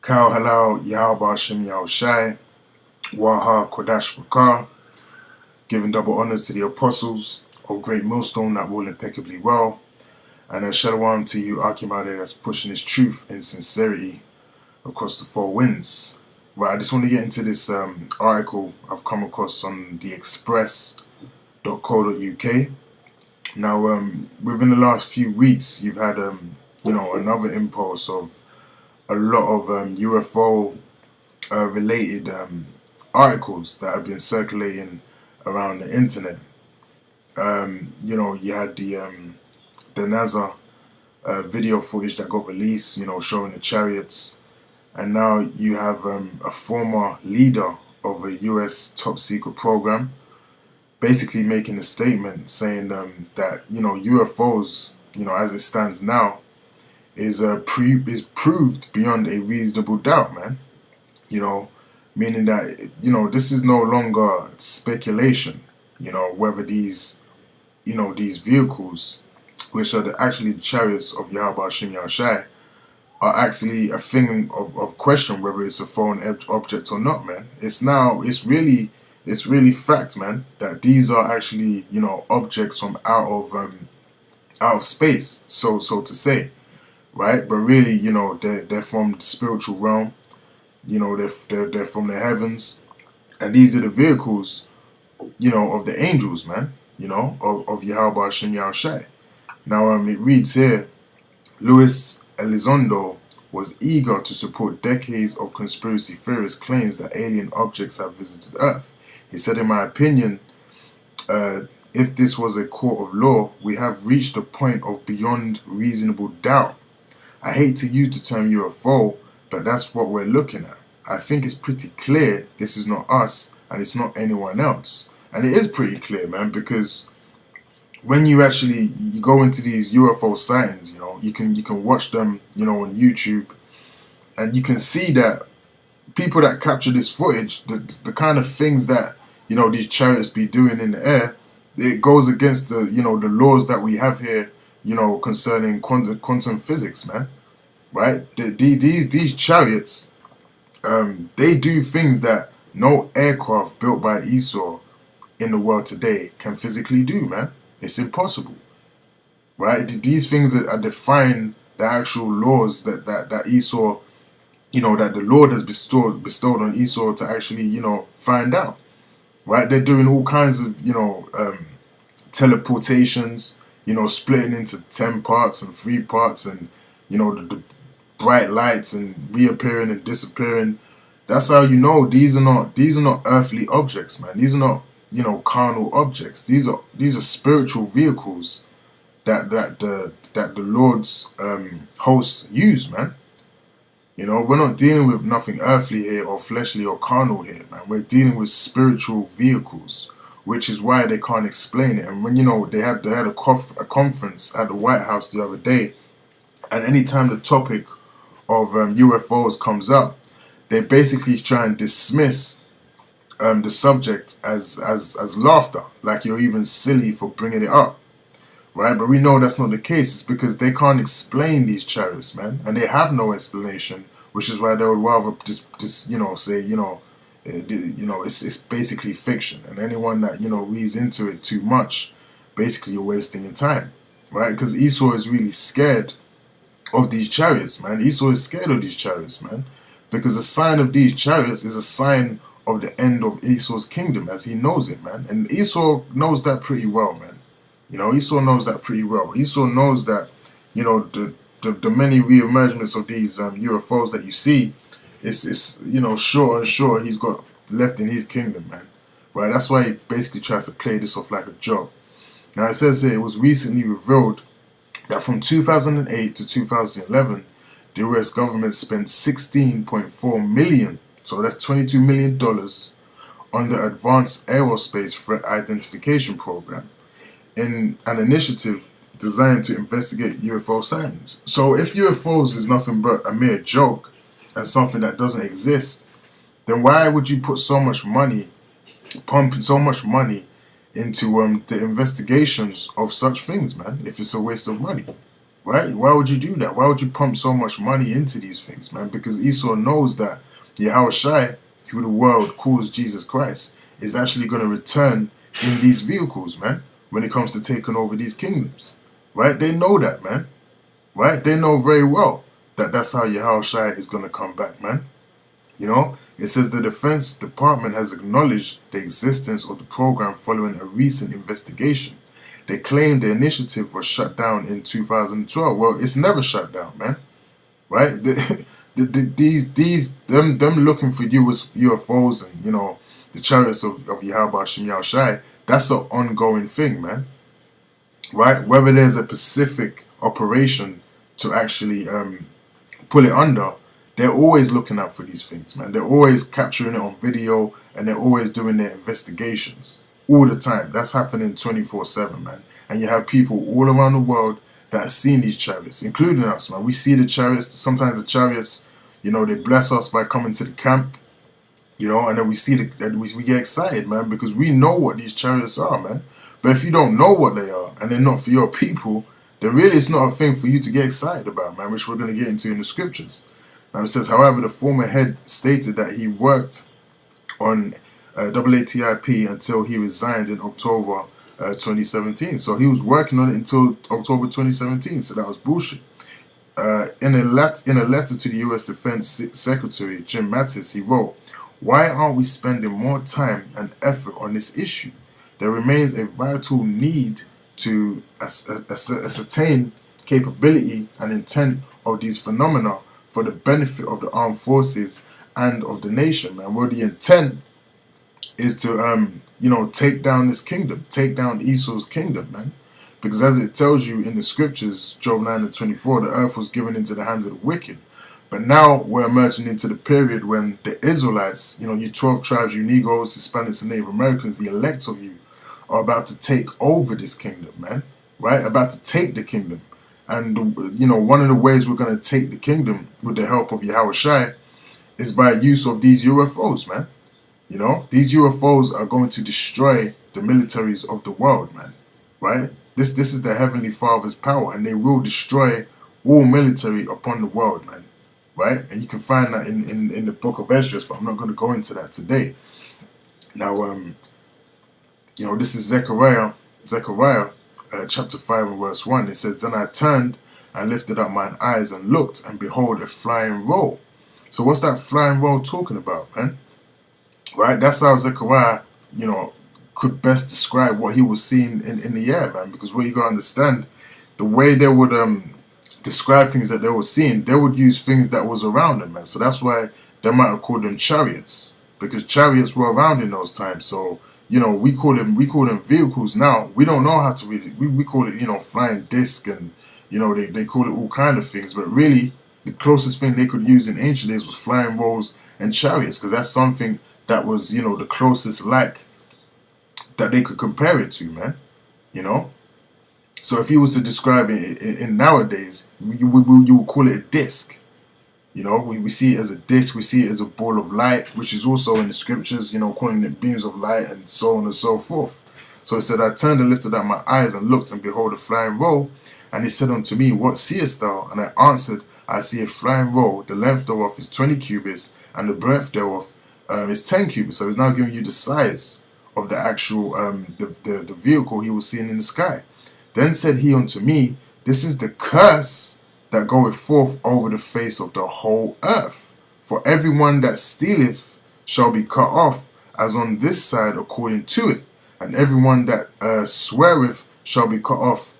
Kal Halal Yahweh Shem Yahushai, Waha Kodash Rakah, giving double honors to the apostles of Great Millstone that rule impeccably well, and a shalom to you, Akimade, that's pushing his truth and sincerity across the four winds. Right, I just want to get into this article I've come across on the express.co.uk. Now, within the last few weeks, you've had, another impulse of a lot of UFO related articles that have been circulating around the internet. You had the NASA video footage that got released, showing the chariots. And now you have a former leader of a US top secret program basically making a statement saying that, UFOs, as it stands now, is proved beyond a reasonable doubt, man. Meaning that, this is no longer speculation, whether these vehicles, which are actually the chariots of Yahweh Shem Yahushai, are actually a thing of question whether it's a foreign object or not, man. It's really fact, man, that these are actually, objects from out of space, so to say, right? But really, they're from the spiritual realm, they're from the heavens, and these are the vehicles, of the angels, man, of Yahweh Shem Yahushai. Now, it reads here, Luis Elizondo was eager to support decades of conspiracy theorist claims that alien objects have visited Earth. He said, in my opinion, if this was a court of law, we have reached a point of beyond reasonable doubt. I hate to use the term UFO, but that's what we're looking at. I think it's pretty clear this is not us and it's not anyone else. And it is pretty clear, man, because when you go into these UFO sightings, you can watch them, on YouTube, and you can see that people that capture this footage, the kind of things that, these chariots be doing in the air, it goes against the, the laws that we have here, concerning quantum physics, man, right? These chariots, they do things that no aircraft built by Esau in the world today can physically do, man. It's impossible, right? These things are defying the actual laws that Esau, that the Lord has bestowed on Esau to actually, find out, right? They're doing all kinds of, teleportations, splitting into 10 parts and 3 parts, and, the bright lights and reappearing and disappearing. That's how these are not earthly objects, man. These are not, carnal objects. These are spiritual vehicles that the Lord's hosts use, man. We're not dealing with nothing earthly here or fleshly or carnal here, man. We're dealing with spiritual vehicles, which is why they can't explain it. And when they had a conference at the White House the other day, and anytime the topic of UFOs comes up, they basically try and dismiss the subject as laughter, like you're even silly for bringing it up, right? But we know that's not the case. It's because they can't explain these chariots, man, and they have no explanation, which is why they would rather just say it's basically fiction, and anyone that reads into it too much, basically you're wasting your time, right? Because Esau is really scared of these chariots, man. Esau is scared of these chariots, man, because the sign of these chariots is a sign of the end of Esau's kingdom as he knows it, man. And Esau knows that pretty well, man. Esau knows that pretty well. Esau knows that, the many re-emergements of these UFOs that you see, it's sure and sure he's got left in his kingdom, man. Right? That's why he basically tries to play this off like a joke. Now, it says here, it was recently revealed that from 2008 to 2011, the US government spent $16.4 million, so that's $22 million, on the Advanced Aerospace Threat Identification Program, in an initiative designed to investigate UFO sightings. So if UFOs is nothing but a mere joke and something that doesn't exist, then why would you put so much money, pumping so much money into the investigations of such things, man, if it's a waste of money, right? Why would you do that? Why would you pump so much money into these things, man? Because Esau knows that Yahushua, who the world calls Jesus Christ, is actually going to return in these vehicles, man, when it comes to taking over these kingdoms, right? They know that, man, right? They know very well that that's how Yahushua is going to come back, man. You know, it says the Defense Department has acknowledged the existence of the program following a recent investigation. They claim the initiative was shut down in 2012. Well, it's never shut down, man, right? Them looking for UFOs and, you know, the chariots of Yahweh Shem Yahushai, that's an ongoing thing, man, right? Whether there's a specific operation to actually pull it under, they're always looking out for these things, man. They're always capturing it on video, and they're always doing their investigations all the time. That's happening 24/7, man. And you have people all around the world that are seeing these chariots, including us, man. We see the chariots. Sometimes the chariots, you know, they bless us by coming to the camp, you know, and then we see we get excited, man, because we know what these chariots are, man. But if you don't know what they are, and they're not for your people, then really it's not a thing for you to get excited about, man, which we're going to get into in the scriptures. It says, however, the former head stated that he worked on AATIP until he resigned in October 2017. So he was working on it until October 2017. So that was bullshit. In a letter to the U.S. Defense Secretary Jim Mattis, he wrote, "Why aren't we spending more time and effort on this issue? There remains a vital need to ascertain capability and intent of these phenomena for the benefit of the armed forces and of the nation, man." Well, the intent is to, you know, take down this kingdom, take down Esau's kingdom, man. Because as it tells you in the scriptures, Job 9:24, the earth was given into the hands of the wicked. But now we're emerging into the period when the Israelites, you know, you 12 tribes, you Negroes, Hispanics, and Native Americans, the elect of you, are about to take over this kingdom, man, right? About to take the kingdom. And, you know, one of the ways we're going to take the kingdom with the help of Yahushua is by use of these UFOs, man. You know, these UFOs are going to destroy the militaries of the world, man, right? This is the Heavenly Father's power, and they will destroy all military upon the world, man, right? And you can find that in the book of Esdras, but I'm not going to go into that today. Now, you know, this is Zechariah chapter 5 and verse 1. It says, "Then I turned and lifted up mine eyes and looked, and behold, a flying roll." So what's that flying roll talking about, man? Right? That's how Zechariah, you know, could best describe what he was seeing in the air, man. Because what you got to understand, the way they would describe things that they were seeing, they would use things that was around them, man. So that's why they might have called them chariots, because chariots were around in those times. So, you know, we call them vehicles now. We don't know how to read it. We call it, you know, flying disc, and, you know, they call it all kind of things. But really, the closest thing they could use in ancient days was flying rolls and chariots, because that's something that was, you know, the closest like that they could compare it to, man. You know. So if you was to describe it in nowadays, you would call it a disc. You know, we see it as a disc, we see it as a ball of light, which is also in the scriptures, you know, calling it beams of light and so on and so forth. So it said, "I turned and lifted up my eyes and looked, and behold, a flying roll. And he said unto me, What seest thou? And I answered, I see a flying roll. The length thereof is 20 cubits, and the breadth thereof is 10 cubits. So he's now giving you the size of the actual, the vehicle he was seeing in the sky. Then said he unto me, This is the curse that goeth forth over the face of the whole earth. For everyone that stealeth shall be cut off, as on this side according to it. And everyone that sweareth shall be cut off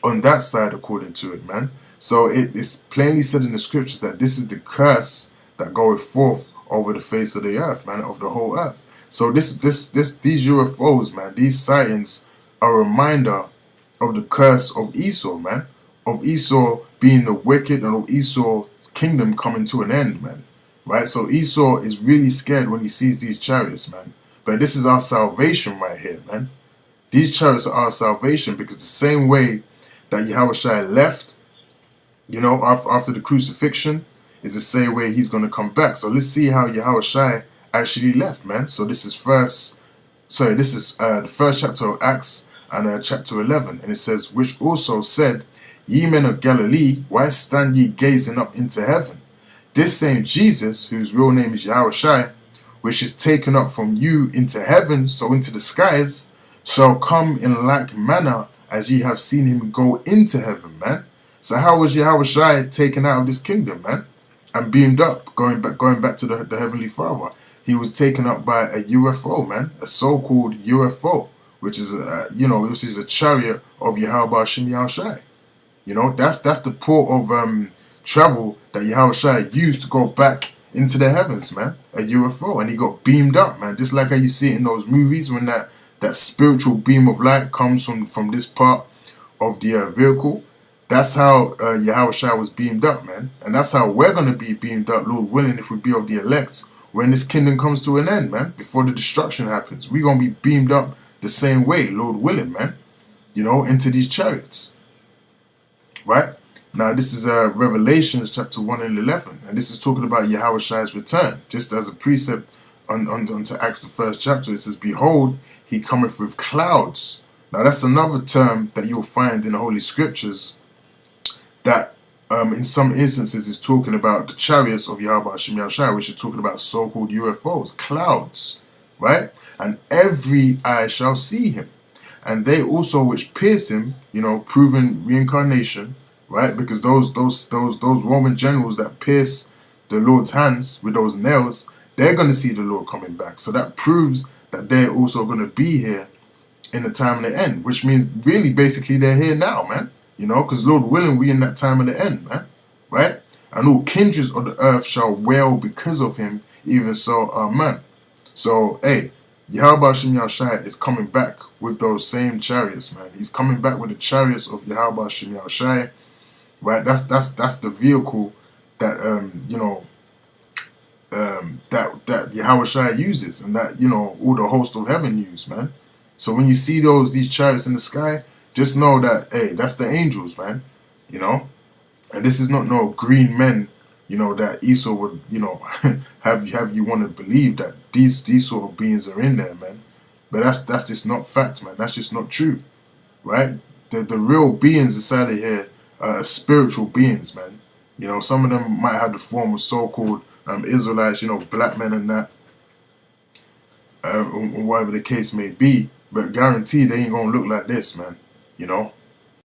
on that side according to it, man. So it is plainly said in the scriptures that this is the curse that goeth forth over the face of the earth, man, of the whole earth. So these UFOs, man, these sightings are a reminder of the curse of Esau, man. Of Esau being the wicked, and of Esau's kingdom coming to an end, man. Right? So Esau is really scared when he sees these chariots, man. But this is our salvation right here, man. These chariots are our salvation, because the same way that Yahushua left, you know, after the crucifixion, is the same way he's going to come back. So let's see how Yahushua actually left, man. So this is the first chapter of Acts, and chapter 11. And it says, "Which also said, Ye men of Galilee, why stand ye gazing up into heaven? This same Jesus, whose real name is Yahushua, which is taken up from you into heaven, so into the skies, shall come in like manner as ye have seen him go into heaven, man. So how was Yahushua taken out of this kingdom, man, and beamed up, going back to the Heavenly Father? He was taken up by a UFO, man, a so-called UFO, which is which is a chariot of Yahweh Hashem Yahushua. That's the port of travel that Yahushua used to go back into the heavens, man. A UFO, and he got beamed up, man. Just like how you see it in those movies when that spiritual beam of light comes from this part of the vehicle. That's how Yahushua was beamed up, man. And that's how we're going to be beamed up, Lord willing, if we be of the elect, when this kingdom comes to an end, man. Before the destruction happens, we're going to be beamed up the same way, Lord willing, man. Into these chariots. Right? Now, this is Revelations chapter 1 and 11. And this is talking about Yahushua's return. Just as a precept onto Acts the 1st chapter, it says, behold, he cometh with clouds. Now, that's another term that you'll find in the Holy Scriptures that in some instances is talking about the chariots of Yahweh Hashem Yahushua, which is talking about so-called UFOs, clouds, right? And every eye shall see him. And they also which pierce him, proving reincarnation, right? Because those Roman generals that pierce the Lord's hands with those nails, they're going to see the Lord coming back. So that proves that they're also going to be here in the time of the end, which means really basically they're here now, man. Because Lord willing, we in that time of the end, man. Right? And all kindreds of the earth shall wail because of him, even so, amen. So, hey, Yahweh Hashem Yahushua is coming back with those same chariots, man. He's coming back with the chariots of Yahweh Hashem Yahushua. Right? That's the vehicle that that Yahushua uses, and that all the host of heaven use, man. So when you see these chariots in the sky, just know that, hey, that's the angels, man. And this is not no green men, that Esau would, have you want to believe that these sort of beings are in there, man. But that's just not fact, man. That's just not true, right? The real beings inside of here are spiritual beings, man. Some of them might have the form of so-called Israelites, black men and that, whatever the case may be. But guaranteed they ain't gonna look like this, man.